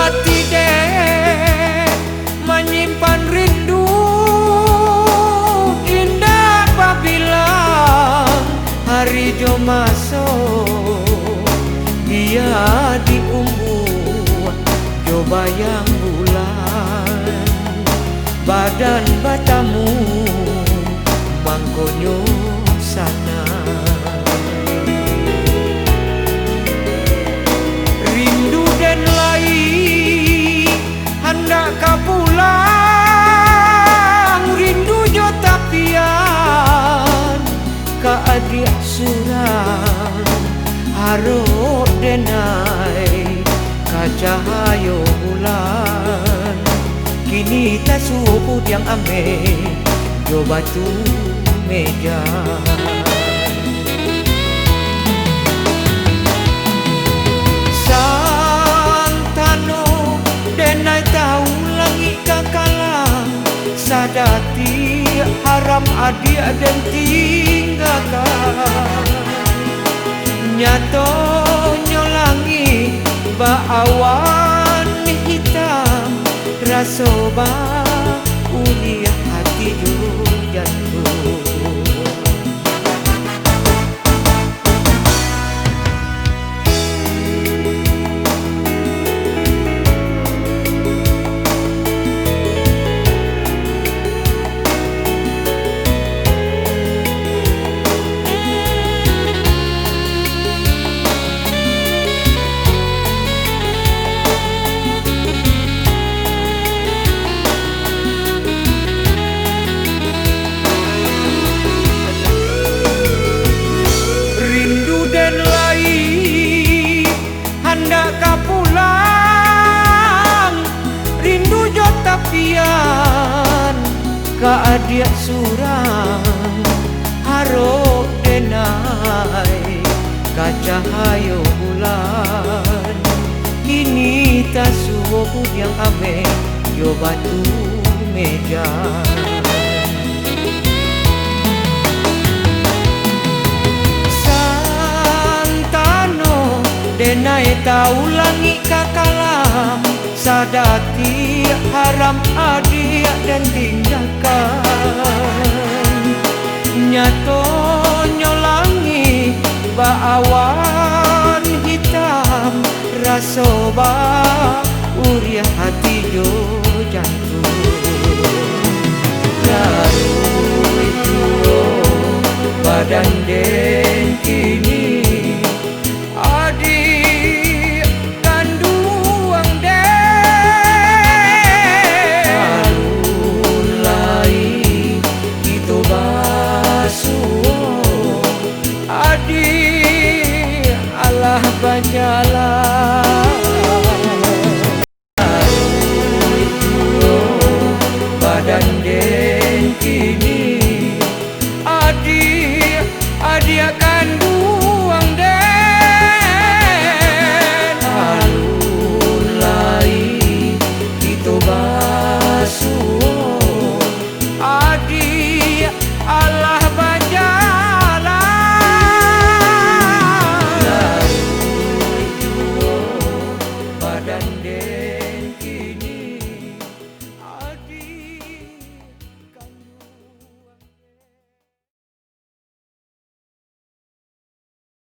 hati dek menyimpan rindu indah apabila hari jo masuk dia diumbu jo bayang bulan badan batamu mangkonyo sana rindu dan lai hendak kau pulang rindu jo tapian ka adik surang harap denai ka cahayo bulan kini tak subuh yang ame jo batu meja santano denai tahu langit kakalang sadati haram adik dan tinggalkan nyato nyolangi ba awan hitam rasoba uli hati jo jatuh hendak kau pulang rindu jo tapian ka adik surang harap denai ka cahayo bulan kini tak subuh yang ame yo batu meja denai tahu langit kakalam sadati haram adik dan tinggalkan nyato nyolangi ba awan hitam rasoba uriah